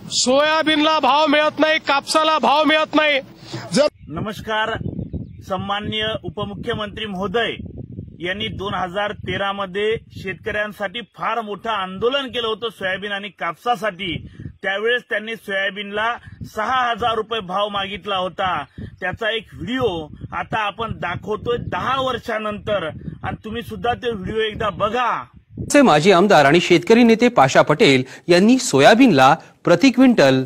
सोयाबीनला भाव मिळत नाही, कापसाला भाव मिळत नाही। नमस्कार, सन्माननीय उपमुख्यमंत्री महोदय यांनी 2013 मध्ये शेतकऱ्यांसाठी फार मोठं आंदोलन केलं होतं सोयाबीन आणि कापसासाठी। त्यावेळेस त्यांनी सोयाबीनला 6000 रुपये भाव मागितला होता। त्याचा एक व्हिडिओ आता आपण दाखवतोय 10 वर्षानंतर, आणि तुम्ही सुद्धा ते व्हिडिओ एकदा बघा। माजी आमदार आणि शेतकरी नेते पाशा पटेल यांनी सोयाबीनला प्रति क्विंटल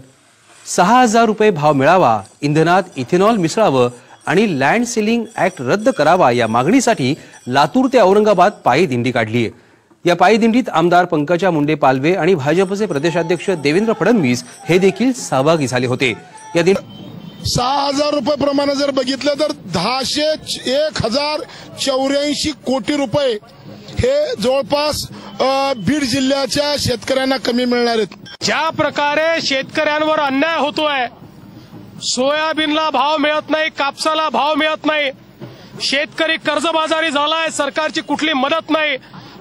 6000 रुपये भाव मिळावा, इंधनात इथेनॉल मिसळावं आणि लँड सीलिंग ऍक्ट रद्द करावा या मागणीसाठी लातूर ते औरंगाबाद पायी दिंडी काढली आहे। या पायी दिंडीत आमदार पंकजा मुंडे पालवे आणि भाजपचे प्रदेशाध्यक्ष देवेंद्र फडणवीस हे देखील सहभागी झाले होते। या दिंडीत 6000 रुपये प्रमाणे जर बघितलं तर 1084 कोटी रुपये हे जवळपास बीड जिल्ह्याच्या शेतकऱ्यांना कमी मिळणार आहेत। ज्या प्रकारे शेतकऱ्यांवर अन्याय होतोय, सोयाबीनला भाव मिळत नाही, कापसाला भाव मिळत नाही, शेतकरी कर्जबाजारी झालाय, सरकारची कुठली मदत नाही,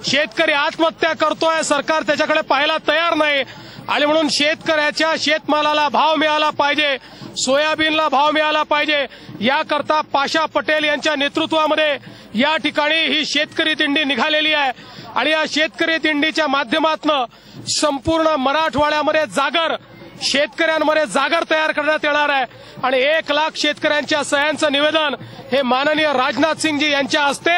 शेतकरी आत्महत्या करतोय, सरकार त्याच्याकडे पाहायला तयार नाही। आणि म्हणून शेतकऱ्याच्या शेतमालाला भाव मिळाला पाहिजे, सोयाबीनला भाव मिळाला पाहिजे, याकरता पाशा पटेल यांच्या नेतृत्वामध्ये या ठिकाणी ही शेतकरी दिंडी निघालेली आहे। आणि या शेतकरी दिंडीच्या माध्यमातून संपूर्ण मराठवाड्यामध्ये शेतकऱ्यांमध्ये जागर तयार करण्यात येणार आहे। आणि 1 लाख शेतकऱ्यांच्या सह्यांचं निवेदन हे माननीय राजनाथ सिंगजी यांच्या हस्ते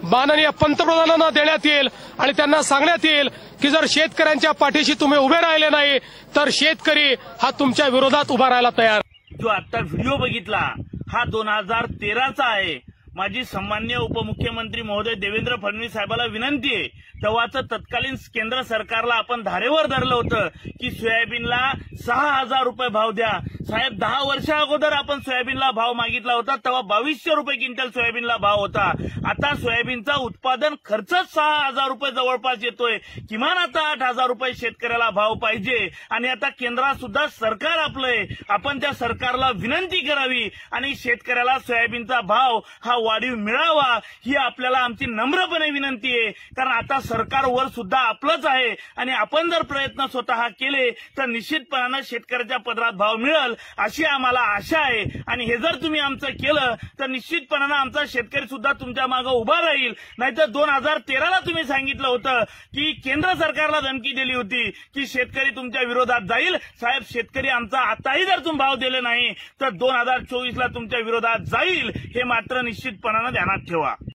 माननीय पंतप्रधानांना देण्यात येईल आणि त्यांना सांगण्यात येईल की जर शेतकऱ्यांच्या पाठीशी तुम्ही उभे राहिले नाही तर शेतकरी हा तुमच्या विरोधात उभा राहायला तयार। जो आता व्हिडिओ बघितला हा 2013चा आहे। माझी सन्माननीय उपमुख्यमंत्री महोदय देवेंद्र फडणवीस साहेबांना विनंती आहे, तेव्हाचं तत्कालीन केंद्र सरकारला आपण धारेवर धरलं होतं की सोयाबीनला 6000 रुपये भाव द्या। साहेब, 10 वर्षा अगोदर आपण सोयाबीनला भाव मागितला होता, तेव्हा 2200 रुपये क्विंटल सोयाबीनला भाव होता। आता सोयाबीनचा उत्पादन खर्चच 6000 रुपये जवळपास येतोय। किमान आता 8000 रुपये शेतकऱ्याला भाव पाहिजे। आणि आता केंद्रात सुद्धा सरकार आपलंय, आपण त्या सरकारला विनंती करावी आणि शेतकऱ्याला सोयाबीनचा भाव हा वाढीव मिळावा ही आपल्याला आमची नम्रपणे विनंती आहे। कारण आता सरकारवर सुद्धा आपलंच आहे आणि आपण जर प्रयत्न स्वतः केले तर निश्चितपणाने शेतकऱ्याच्या पदरात भाव मिळेल अशी आम्हाला आशा आहे। आणि हे जर तुम्ही आमचं केलं तर निश्चितपणाने आमचा शेतकरी सुद्धा तुमच्या मागे उभा राहील। नाहीतर 2013ला तुम्ही सांगितलं होतं की केंद्र सरकारला धमकी दिली होती की शेतकरी तुमच्या विरोधात जाईल। साहेब, शेतकरी आमचा आताही जर तुम्ही भाव दिले नाही तर 2024ला तुमच्या विरोधात जाईल, हे मात्र निश्चितपणाने ध्यानात ठेवा।